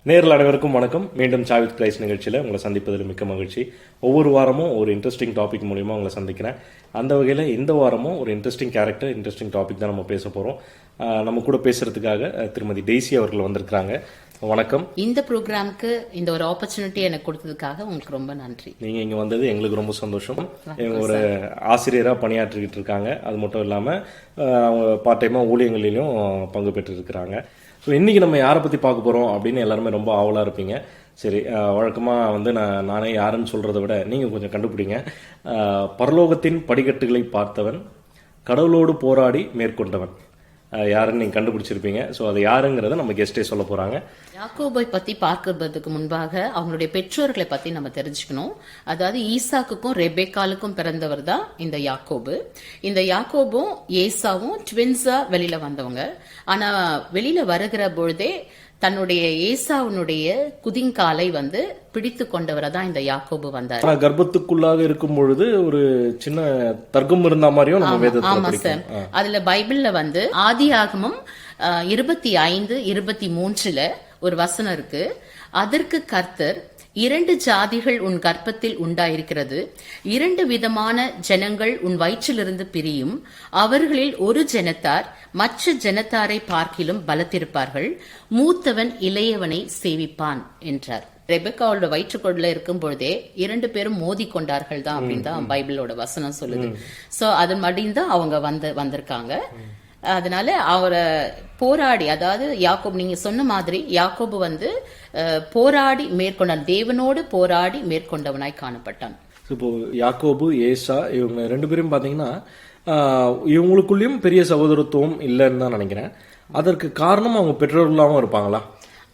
நேரில் அனைவருக்கும் வணக்கம். மீண்டும் சாவித் பிரைஸ் நிகழ்ச்சியில் உங்களை சந்திப்பதில் மிக்க மகிழ்ச்சி. ஒவ்வொரு வாரமும் ஒரு இன்ட்ரெஸ்டிங் டாபிக் மூலிமா உங்களை சந்திக்கிறேன். அந்த வகையில் இந்த வாரமும் ஒரு இன்ட்ரெஸ்டிங் கேரக்டர், இன்ட்ரெஸ்டிங் டாபிக் தான் நம்ம பேச போகிறோம். நம்ம கூட பேசுறதுக்காக திருமதி டெய்சி அவர்கள் வந்திருக்கிறாங்க. வணக்கம். இந்த ப்ரோக்ராமுக்கு இந்த ஒரு ஆப்பர்ச்சுனிட்டி எனக்கு கொடுத்ததுக்காக உங்களுக்கு ரொம்ப நன்றி. நீங்கள் இங்கே வந்தது எங்களுக்கு ரொம்ப சந்தோஷம். ஒரு ஆசிரியராக பணியாற்றிக்கிட்டு இருக்காங்க. அது மட்டும் இல்லாமல் அவங்க பார்ட் டைமாக ஊழியங்களிலும் பங்கு பெற்றிருக்கிறாங்க. ஸோ இன்றைக்கி நம்ம யாரை பற்றி பார்க்க போகிறோம் அப்படின்னு எல்லாருமே ரொம்ப ஆவலாக இருப்பீங்க. சரி, வழக்கமாக வந்து நானே யாருன்னு சொல்கிறத விட நீங்கள் கொஞ்சம் கண்டுபிடிங்க. பரலோகத்தின் படிக்கட்டுகளை பார்த்தவன், கடவுளோடு போராடி மேற்கொண்டவன், யாருன்னு நீங்கள் கண்டுபிடிச்சிருப்பீங்க. ஸோ அது யாருங்கிறத நம்ம கெஸ்டே சொல்ல போகிறாங்க. யாக்கோபை பற்றி பார்க்கறதுக்கு முன்பாக அவங்களுடைய பெற்றோர்களை பற்றி நம்ம தெரிஞ்சுக்கணும். அதாவது ஈசாக்குக்கும் ரெபேக்காலுக்கும் பிறந்தவர் தான் இந்த யாக்கோபு. இந்த யாக்கோபும் ஏசாவும் ட்வின்ஸா வெளியில வந்தவங்க. ஆனா வெளியில வருகிற பொழுதே தன்னுடைய ஏசாவுனுடைய குதிங்காலை வந்து பிடித்து கொண்டவரை தான் இந்த யாக்கோபு வந்தார். கர்ப்பத்துக்குள்ளாக இருக்கும் பொழுது ஒரு சின்ன தர்க்கம் இருந்த மாதிரியும் நம்ம வேதத்துல ஆமா சார். அதுல பைபிள்ல வந்து ஆதி ஆகமம் 25:23 ஒரு வசனம் இருக்கு. அதற்கு கர்த்தர், 2 ஜாதிகள் உன் கர்ப்பத்தில் உண்டாயிருக்கிறது, 2 விதமான ஜனங்கள் உன் வயிற்றிலிருந்து பிரியும், அவர்களில் ஒரு ஜனத்தார் மற்ற ஜனத்தாரை பார்க்கிலும் பலத்திருப்பார்கள், மூத்தவன் இளையவனை சேவிப்பான் என்றார். ரெபெக்காவோட வயிற்றுக்குள்ள இருக்கும் பொழுதே 2 பேரும் மோதி கொண்டார்கள் தான் அப்படின்னு தான் பைபிளோட வசனம் சொல்லுது. சோ அதன் மடிந்தான் அவங்க வந்திருக்காங்க. அதனால அவரை போராடி, அதாவது யாக்கோபு, நீங்க சொன்ன மாதிரி யாக்கோபு வந்து போராடி மேற்கொண்டான், தேவனோடு போராடி மேற்கொண்டவனாய் காணப்பட்டான். இப்போ யாக்கோபு, ஏசா இவங்க 2 பேரும் பாத்தீங்கன்னா இவங்களுக்குள்ளயும் பெரிய சகோதரத்துவம் இல்லைன்னு தான் நினைக்கிறேன். அதற்கு காரணம் அவங்க பெற்றோர்களாகவும் இருப்பாங்களா?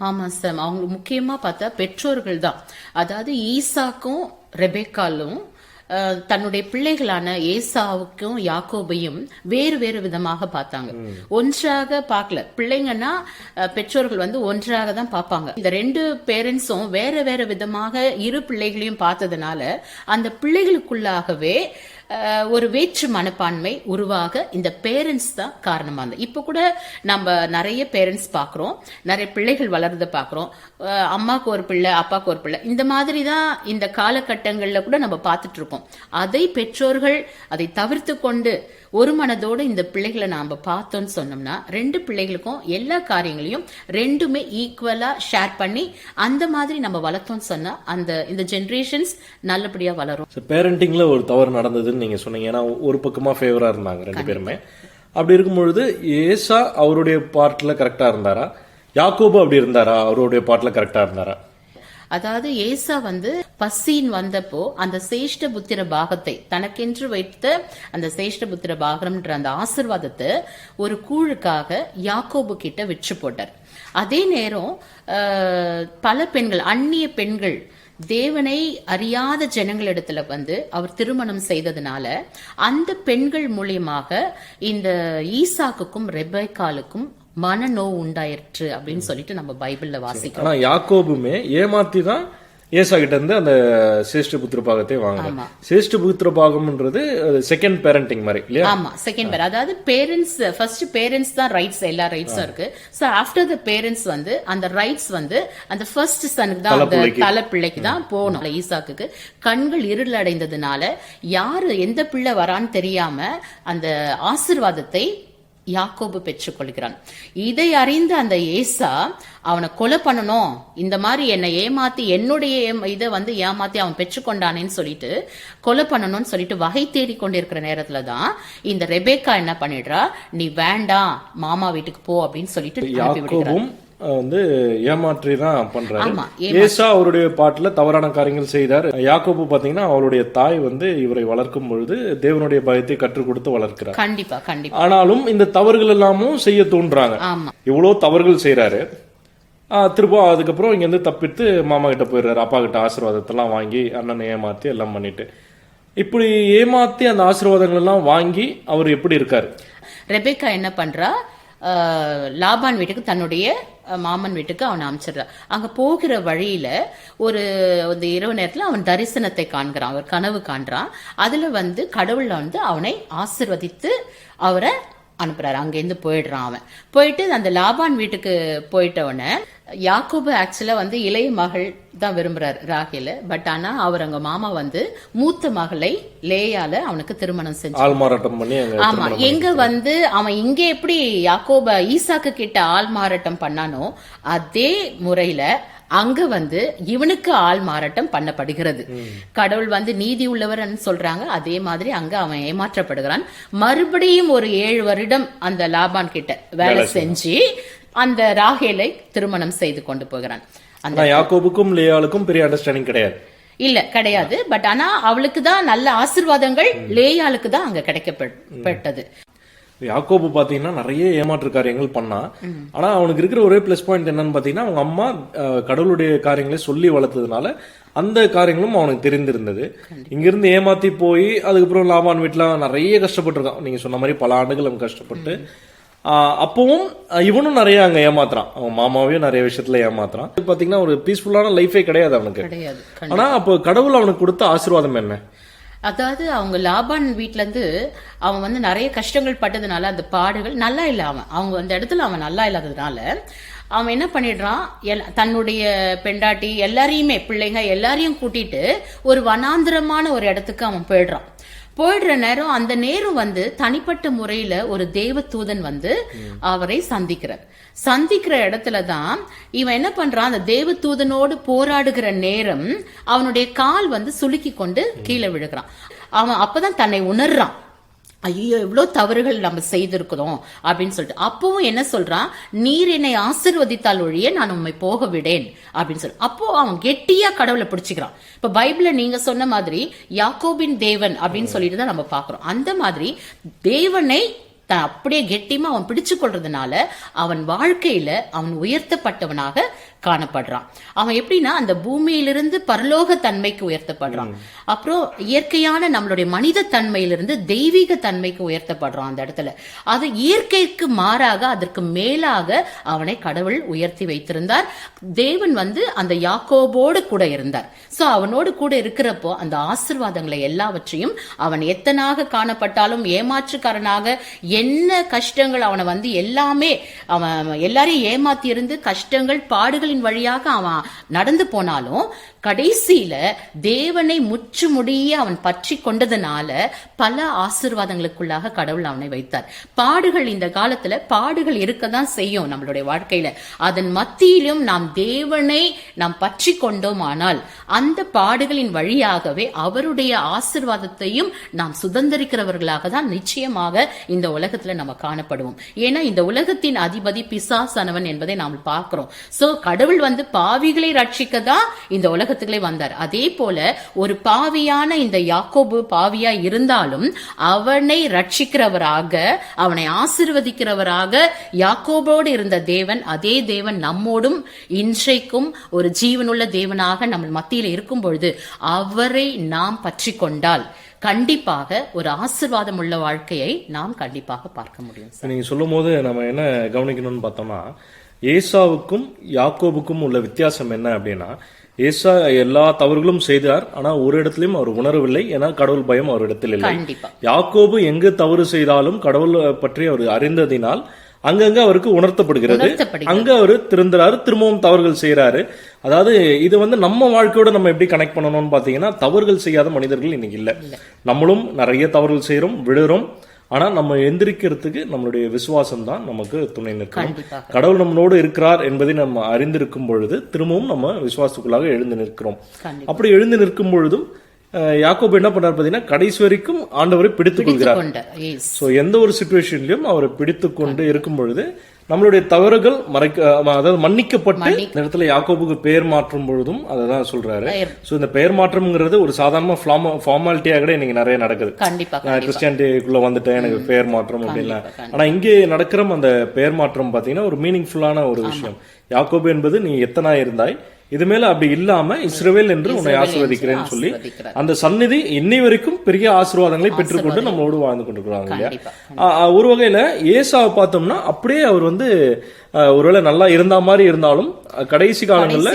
ஆமா சார், அவங்க முக்கியமா பார்த்தா பெற்றோர்கள் தான். அதாவது ஈசாக்கும் ரெபேக்காலும் தன்னுடைய பிள்ளைகளான ஏசாவுக்கும் யாக்கோபையும் வேறு வேறு விதமாக பார்த்தாங்க. ஒன்றாக பார்க்கல. பிள்ளைங்கன்னா பெற்றோர்கள் வந்து ஒன்றாக தான் பார்ப்பாங்க. இந்த 2 பேரண்ட்ஸும் வேற வேற விதமாக இரு பிள்ளைகளையும் பார்த்ததுனால அந்த பிள்ளைகளுக்குள்ளாகவே ஒரு வேற்று மனப்பான்மை உருவாக இந்த பேரண்ட்ஸ் தான் காரணமா இருந்தது. இப்ப கூட நம்ம நிறைய பேரண்ட்ஸ் பாக்குறோம், நிறைய பிள்ளைகள் வளர்றத பாக்குறோம். அம்மாக்கு ஒரு பிள்ளை, அப்பாவுக்கு ஒரு பிள்ளை, இந்த மாதிரி தான் இந்த காலகட்டங்கள்ல கூட நம்ம பார்த்துட்டு இருக்கோம். அதை பெற்றோர்கள் அதை தவிர்த்து கொண்டு ஒரு மனதோடு இந்த பிள்ளைகளை நாம பார்த்தோம்னு சொன்னோம்னா 2 பிள்ளைகளுக்கும் எல்லா காரியங்களையும் 2மே ஈக்குவலா ஷேர் பண்ணி அந்த மாதிரி நம்ம வளர்த்தோம்னு சொன்னா இந்த ஜெனரேஷன்ஸ் நல்லபடியா வளரும். பேரண்டிங்ல ஒரு தவறு நடந்ததுன்னு நீங்க சொன்னீங்க. ஏன்னா ஒரு பக்கமா ஃபேவரா இருந்தாங்க 2 பேருமே. அப்படி இருக்கும்பொழுது ஏசா அவருடைய பார்ட்ல கரெக்டா இருந்தாரா, யாக்கோபு அப்படி இருந்தாரா, அவருடைய பார்ட்ல கரெக்டா இருந்தாரா? அதாவது ஏசா வந்து பசின் வந்தப்போ அந்த சேஷ்ட புத்திர பாகத்தை, தனக்கென்று வைத்த அந்த சேஷ்ட புத்திர பாகம்ன்ற அந்த ஆசிர்வாதத்தை ஒரு கூழுக்காக யாக்கோபு கிட்ட விற்று போட்டார். அதே நேரம் பல பெண்கள், அந்நிய பெண்கள், தேவனை அறியாத ஜனங்களிடத்துல வந்து அவர் திருமணம் செய்ததுனால அந்த பெண்கள் மூலியமாக இந்த ஈசாக்குக்கும் ரெபேக்காலுக்கும் மனநோவு உண்டாயிருச்சு அப்படின்னு சொல்லிட்டு நம்ம பைபிள்ல வாசிக்கிறோம். ஆனா யாக்கோபுமே ஏமாத்தி தான் ஏசா கிட்ட இருந்து அந்த சேஷ்ட புத்திர பாகத்தை வாங்க. சேஷ்ட புத்திர பாகம்ன்றது செகண்ட் பேரண்டிங் மாதிரி இல்லையா? ஆமா, செகண்ட் பேர். அதாவது பேரண்ட்ஸ், ஃபர்ஸ்ட் பேரண்ட்ஸ் தான் ரைட்ஸ், எல்லா ரைட்ஸும் இருக்கு. சோ ஆஃப்டர் த பேரண்ட்ஸ் வந்து அந்த ரைட்ஸ் வந்து அந்த ஃபர்ஸ்ட் சனுக்கு தான், அந்த தலை பிள்ளைக்கு தான் போகணும். ஈசாக்கு கண்கள் இருள் அடைந்ததுனால யாரு எந்த பிள்ளை வரான்னு தெரியாம அந்த ஆசிர்வாதத்தை யாக்கோபு பெற்றுக் கொள்கிறான். இதை அறிந்த அந்த ஏசா அவனை கொலை பண்ணணும், இந்த மாதிரி என்னை ஏமாத்தி என்னுடைய இதை வந்து ஏமாத்தி அவன் பெற்றுக்கொண்டானேன்னு சொல்லிட்டு கொலை பண்ணணும்னு சொல்லிட்டு வகை தேடி கொண்டிருக்கிற நேரத்துலதான் இந்த ரெபேக்கா என்ன பண்ணிடுறா, நீ வேண்டாம் மாமா வீட்டுக்கு போ அப்படின்னு சொல்லிட்டு அனுப்பி விடுகிறான். வந்து ஏமாற்றி தான் பண்றாரு. ஏசா அவருடைய பாட்டுல தவறான காரியங்கள் செய்தார். யாக்கோபு பாத்தீங்கன்னா அவருடைய தாய் வந்து இவரை வளர்க்கும் பொழுது தேவனுடைய பயத்தை கற்றுக் கொடுத்து வளர்க்கிறார். கண்டிப்பா கண்டிப்பா. ஆனாலும் இந்த தவறுகள் எல்லாமும் செய்ய தோன்றாங்க. இவ்வளவு தவறுகள் செய்யறாரு. திரும்ப அதுக்கப்புறம் இங்க இருந்து தப்பித்து மாமா கிட்ட போயிடுறாரு. அப்பா கிட்ட ஆசீர்வாதத்தெல்லாம் வாங்கி அண்ணனை ஏமாத்தி எல்லாம் பண்ணிட்டு, இப்படி ஏமாத்தி அந்த ஆசீர்வாதங்கள் எல்லாம் வாங்கி அவர் எப்படி இருக்காரு? ரெபேக்கா என்ன பண்றா, லாபான் வீட்டுக்கு, தன்னுடைய மாமன் வீட்டுக்கு அவனை அமைச்சிடுறா. அங்க போகிற வழியில ஒரு இரவு நேரத்துல அவன் தரிசனத்தை காண்கிறான், அவர் கனவு காண்றான். அதுல வந்து கடவுள்ல வந்து அவனை ஆசிர்வதித்து அவரை அனுப்புறாரு. அங்கேருந்து போயிடுறான் அவன். போயிட்டு அந்த லாபான் வீட்டுக்கு போயிட்ட உடனே யாக்கோபு ஆக்சுவலா வந்து இளைய மகள் தான் விரும்புறாரு ராகேல. பட் ஆனா அவர் அங்க மாமா வந்து மூத்த மகளை லேயால அவனுக்கு திருமணம் செஞ்சு ஆள்மாறாட்டம் பண்ணி ஆமா எங்க வந்து அவன் இங்க எப்படி யாக்கோப ஈசாக்கு கிட்ட ஆள் மாறாட்டம் பண்ணானோ அதே முறையில அங்க வந்து இவனுக்கு ஆள் மாறாட்டம் பண்ணப்படுகிறது. கடவுள் வந்து நீதி உள்ளவர் சொல்றாங்க. அதே மாதிரி அங்க அவன் ஏமாற்றப்படுகிறான். மறுபடியும் ஒரு 7 வருடம் அந்த லாபான் கிட்ட வேலை செஞ்சு அந்த ராகேலை திருமணம் செய்து கொண்டு போகிறான். அந்த யாக்கோபுக்கும் லேயாளுக்கும் பெரிய அண்டர்ஸ்டாண்டிங் கிடையாது. இல்ல கிடையாது. பட் ஆனா அவளுக்கு தான் நல்ல ஆசீர்வாதங்கள் லேயாளுக்கு தான் அங்க கிடைக்கப்பட்டது. யாக்கோபு பாத்தீங்கன்னா நிறைய ஏமாற்று காரியங்கள் பண்ணா. ஆனா அவனுக்கு இருக்கிற ஒரே பிளஸ் பாயிண்ட் என்னன்னு பாத்தீங்கன்னா அவங்க அம்மா கடவுளுடைய காரியங்களை சொல்லி வளர்த்ததுனால அந்த காரியங்களும் அவனுக்கு தெரிந்திருந்தது. இங்கிருந்து ஏமாத்தி போய் அதுக்கப்புறம் லாபான் வீட்டுல நிறைய கஷ்டப்பட்டிருக்கான். நீங்க சொன்ன மாதிரி பல ஆண்டுகள் அவன் கஷ்டப்பட்டு அப்பவும் இவனும் நிறைய அங்க ஏமாத்துறான். அவன் மாமாவையும் நிறைய விஷயத்துல ஏமாத்துறான். பாத்தீங்கன்னா ஒரு பீஸ்ஃபுல்லான லைஃபே கிடையாது அவனுக்கு. ஆனா அப்போ கடவுள் அவனுக்கு கொடுத்த ஆசீர்வாதம் என்ன? அதாவது அவங்க லாபான் வீட்டுல இருந்து அவன் வந்து நிறைய கஷ்டங்கள் பட்டதுனால அந்த பாடுகள் நல்லா இல்ல. அவங்க அந்த இடத்துல அவன் நல்லா இல்லாததுனால அவன் என்ன பண்ணிடுறான், தன்னுடைய பெண்டாட்டி எல்லாரையுமே பிள்ளைங்க எல்லாரையும் கூட்டிட்டு ஒரு வனாந்திரமான ஒரு இடத்துக்கு அவன் போயிடுறான். போயிடுற நேரம் அந்த நேரம் வந்து தனிப்பட்ட முறையில ஒரு தேவ தூதன் வந்து அவரை சந்திக்கிற இடத்துலதான் இவன் என்ன பண்றான், அந்த தேவ தூதனோடு போராடுகிற நேரம் அவனுடைய கால் வந்து சுளுக்கி கொண்டு கீழே விழுகிறான். அவன் அப்பதான் தன்னை உணர்றான், ஐயோ எவ்வளவு தவறுகள் நம்ம செய்திருக்கிறோம் அப்படின்னு சொல்லிட்டு. அப்பவும் என்ன சொல்றான், நீர் என்னை ஆசீர்வதித்தால் ஒழிய நான் உண்மை போக விடேன் அப்படின்னு சொல்லி. அப்போ அவன் கெட்டியா கடவுளை பிடிச்சுக்கிறான். இப்ப பைபிள்ல நீங்க சொன்ன மாதிரி யாக்கோபின் தேவன் அப்படின்னு சொல்லிட்டு தான் நம்ம பாக்குறோம். அந்த மாதிரி தேவனை அப்படியே கெட்டியமா அவன் பிடிச்சு கொள்றதுனால அவன் வாழ்க்கையில அவன் உயர்த்தப்பட்டவனாக காணப்படுறான். அவன் எப்படின்னா அந்த பூமியிலிருந்து பரலோக தன்மைக்கு உயர்த்தப்படுறான். அப்புறம் இயற்கையான நம்மளுடைய மனித தன்மையிலிருந்து தெய்வீக தன்மைக்கு உயர்த்தப்படுறான் அந்த இடத்துல. அது இயற்கைக்கு மாறாக அதற்கு மேலாக அவனை கடவுள் உயர்த்தி வைத்திருந்தார். தேவன் வந்து அந்த யாக்கோபோடு கூட இருந்தார். சோ அவனோடு கூட இருக்கிறப்போ அந்த ஆசீர்வாதங்களை எல்லாவற்றையும் அவன் எத்தனாக காணப்பட்டாலும் ஏமாற்றுக்காரனாக என்ன கஷ்டங்கள் அவனை வந்து எல்லாமே அவன் எல்லாரையும் ஏமாத்தி இருந்து கஷ்டங்கள் பாடுகளின் வழியாக அவன் நடந்து போனாலும் கடைசியில தேவனை முற்று முடிய அவன் பற்றி கொண்டதுனால பல ஆசீர்வாதங்களுக்குள்ளாக கடவுள் அவனை வைத்தார். பாடுகள் இந்த காலத்துல பாடுகள் இருக்கதான் செய்யும் நம்மளுடைய வாழ்க்கையில. அதன் மத்தியிலும் நாம் தேவனை நாம் பற்றி கொண்டோம் ஆனால் அந்த பாடுகளின் வழியாகவே அவருடைய ஆசீர்வாதத்தையும் நாம் சுதந்திரிக்கிறவர்களாக தான் நிச்சயமாக இந்த உலகத்துல நம்ம காணப்படுவோம். ஏன்னா இந்த உலகத்தின் அதிபதி பிசாசானவன் என்பதை நாம் பார்க்கிறோம். சோ கடவுள் வந்து பாவிகளை ரட்சிக்க தான் இந்த உலகத்துக்குள்ளே வந்தார். அதே போல ஒரு பாவியான இந்த யாக்கோபு பாவியா இருந்தாலும் அவனை ரட்சிக்கிறவராக அவனை ஆசீர்வதிக்கிறவராக யாக்கோபோடு இருந்த தேவன் அதே தேவன் நம்மோடும் இன்றைக்கும் ஒரு ஜீவனுள்ள தேவனாக நம்ம மத்தியில் இருக்கும் பொழுது அவரை நாம் பற்றி கொண்டால் கண்டிப்பாக ஒரு ஆசீர்வாதம் உள்ள வாழ்க்கையை நாம் கண்டிப்பாக பார்க்க முடியும். நீங்க சொல்லும் போது நம்ம என்ன கவனிக்கணும்னு பார்த்தோம்னா ஏசாவுக்கும் யாக்கோபுக்கும் உள்ள வித்தியாசம் என்ன அப்படின்னா, ஏசா எல்லா தவறுகளும் செய்தார். ஆனா ஒரு இடத்திலும் அவர் உணரவில்லை. ஏன்னா கடவுள் பயம் அவரிடத்தில் இல்லை. யாக்கோபு எங்கு தவறு செய்தாலும் கடவுள் பற்றி அவர் அறிந்ததினால் அங்கங்க அவருக்கு உணர்த்தப்படுகிறது. அங்க அவரு திருந்துறாரு, திரும்பவும் தவறுகள் செய்யறாரு. அதாவது இது வந்து நம்ம வாழ்க்கையோட நம்ம எப்படி கனெக்ட் பண்ணணும்னு பாத்தீங்கன்னா, தவறுகள் செய்யாத மனிதர்கள் இன்னைக்கு இல்ல. நம்மளும் நிறைய தவறுகள் செய்யறோம், விழுறோம். ஆனா நம்ம எந்திரிக்கிறதுக்கு நம்மளுடைய விசுவாசம் தான் நமக்கு துணை நிற்கும். கடவுள் நம்மளோடு இருக்கிறார் என்பதை நம்ம அறிந்திருக்கும் பொழுது திரும்பவும் நம்ம விசுவாசத்துக்குள்ளாக எழுந்து நிற்கிறோம். அப்படி எழுந்து நிற்கும் பொழுதும் யாக்கோபு என்ன பண்றாரு பாத்தீங்கன்னா, கடைசி வரைக்கும் ஆண்டவரை பிடித்துக் கொள்கிறார். சோ எந்த ஒரு சிச்சுவேஷன்லயும் அவரை பிடித்துக் கொண்டு இருக்கும் பொழுது நம்மளுடைய தவறுகள் அதாவது மன்னிக்கப்பட்டு இந்த இடத்துல யாக்கோபுக்கு பெயர் மாற்றும் பொழுதும் அதான் சொல்றாரு. சோ இந்த பெயர் மாற்றம்ங்கிறது ஒரு சாதாரண ஃபார்மாலிட்டியா கூட இன்னைக்கு நிறைய நடக்குது. நான் கிறிஸ்டியானிட்டிக்குள்ள வந்துட்டேன், எனக்கு பெயர் மாற்றம் அப்படின்னா. ஆனா இங்கே நடக்கிற அந்த பெயர் மாற்றம் பாத்தீங்கன்னா ஒரு மீனிங்ஃபுல்லான ஒரு விஷயம். யாக்கோபு என்பது நீ எத்தனா இருந்தாய், இது மேல அப்படி இல்லாம இஸ்ரவேல் என்று உன்னை ஆசீர்வதிக்கிறேன்னு சொல்லி அந்த சந்நிதி இன்னை வரைக்கும் பெரிய ஆசீர்வாதங்களை பெற்றுக்கொண்டு நம்மளோடு வாழ்ந்து கொண்டிருக்கிறாங்க இல்லையா. ஒரு வகையில ஏசாவை பார்த்தோம்னா அப்படியே அவர் வந்து ஒருவேளை நல்லா இருந்த மாதிரி இருந்தாலும் கடைசி காலங்கள்ல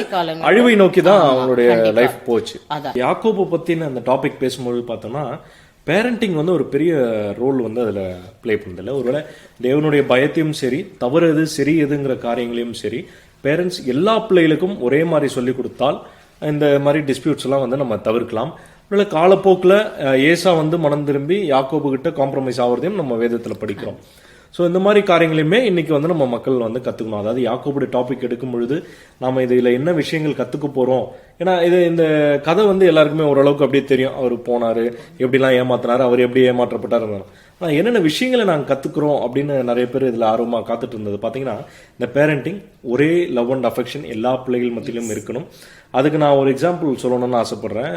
அழிவை நோக்கி தான் அவங்களுடைய லைஃப் போச்சு. யாக்கோபு பத்தின அந்த டாபிக் பேசும்போது பார்த்தோம்னா பேரண்டிங் வந்து ஒரு பெரிய ரோல் வந்து அதில் ப்ளே பண்ணுதில்ல. ஒருவேளை தேவனுடைய பயத்தையும் சரி, தவறு எது சரி எதுங்கிற காரியங்களையும் சரி, பேரண்ட்ஸ் எல்லா பிள்ளைகளுக்கும் ஒரே மாதிரி சொல்லி கொடுத்தால் இந்த மாதிரி டிஸ்பியூட்ஸ் எல்லாம் வந்து நம்ம தவிர்க்கலாம். ஒருவேளை காலப்போக்கில் ஏசா வந்து மனம் திரும்பி யாக்கோபு கிட்ட காம்ப்ரமைஸ் ஆகிறதையும் நம்ம வேதத்தில் படிக்கிறோம். ஸோ இந்த மாதிரி காரியங்களையுமே இன்னைக்கு வந்து நம்ம மக்கள் வந்து கற்றுக்கணும். அதாவது யாக்கோபுடைய டாபிக் எடுக்கும் பொழுது நாம் இதில் என்ன விஷயங்கள் கற்றுக்க போகிறோம். ஏன்னா இந்த கதை வந்து எல்லாருக்குமே ஓரளவுக்கு அப்படியே தெரியும். அவர் போனார், எப்படிலாம் ஏமாத்தினார், அவர் எப்படி ஏமாற்றப்பட்டார். ஆனால் என்னென்ன விஷயங்களை நாங்கள் கற்றுக்குறோம் அப்படின்னு நிறைய பேர் இதில் ஆர்வமாக காத்துட்டு இருந்தது பார்த்தீங்கன்னா, இந்த பேரண்டிங் ஒரே லவ் அண்ட் அஃபெக்ஷன் எல்லா பிள்ளைகள் மத்தியிலும் இருக்கணும். அதுக்கு நான் ஒரு எக்ஸாம்பிள் சொல்லணும்னு ஆசைப்பட்றேன்.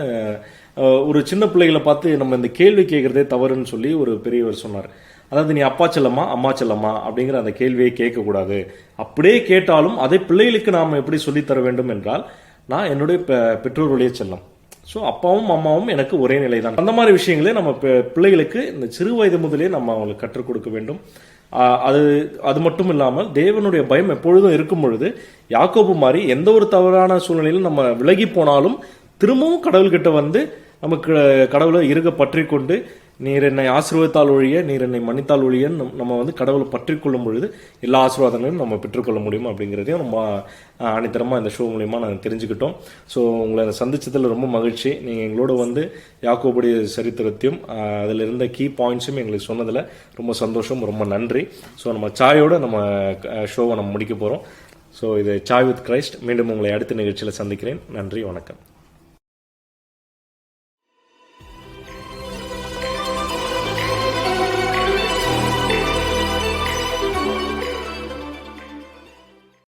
ஒரு சின்ன பிள்ளைகளை பார்த்து நம்ம இந்த கேள்வி கேட்குறதே தவறுன்னு சொல்லி ஒரு பெரியவர் சொன்னார். அதாவது நீ அப்பா செல்லமா அம்மா செல்லமா அப்படிங்கிற அந்த கேள்வியை கேட்கக்கூடாது. அப்படியே கேட்டாலும் அதை பிள்ளைகளுக்கு நாம் எப்படி சொல்லித்தர வேண்டும் என்றால், நான் என்னுடைய பெற்றோருடைய செல்லம். ஸோ அப்பாவும் அம்மாவும் எனக்கு ஒரே நிலை தான். அந்த மாதிரி விஷயங்களே நம்ம பிள்ளைகளுக்கு இந்த சிறு வயது முதலே நம்ம அவங்களுக்கு கற்றுக் கொடுக்க வேண்டும். அது மட்டும் இல்லாமல் தேவனுடைய பயம் எப்பொழுதும் இருக்கும் பொழுது யாக்கோபு மாதிரி எந்த ஒரு தவறான சூழ்நிலையிலும் நம்ம விலகி போனாலும் திரும்பவும் கடவுள்கிட்ட வந்து நமக்கு கடவுளை இறுக பற்றி கொண்டு, நீர் என்னை ஆசீர்வதித்தால் ஒழிய, நீர் என்னை மன்னித்தால் ஒழிய நம்ம வந்து கடவுளை பற்றி கொள்ளும் பொழுது எல்லா ஆசீர்வாதங்களையும் நம்ம பெற்றுக்கொள்ள முடியும் அப்படிங்கிறதையும் நம்ம அனைத்தரமாக இந்த ஷோ மூலியமாக நாங்கள் தெரிஞ்சுக்கிட்டோம். ஸோ உங்களை சந்திச்சதில் ரொம்ப மகிழ்ச்சி. நீங்கள் எங்களோட வந்து யாக்கோபுடைய சரித்திரத்தையும் அதில் இருந்த கீ பாயிண்ட்ஸும் எங்களுக்கு சொன்னதில் ரொம்ப சந்தோஷம், ரொம்ப நன்றி. ஸோ நம்ம சாயோட நம்ம ஷோவை நம்ம முடிக்க போகிறோம். ஸோ இது சாய் வித் கிரைஸ்ட். மீண்டும் உங்களை அடுத்த நிகழ்ச்சியில் சந்திக்கிறேன். நன்றி, வணக்கம்.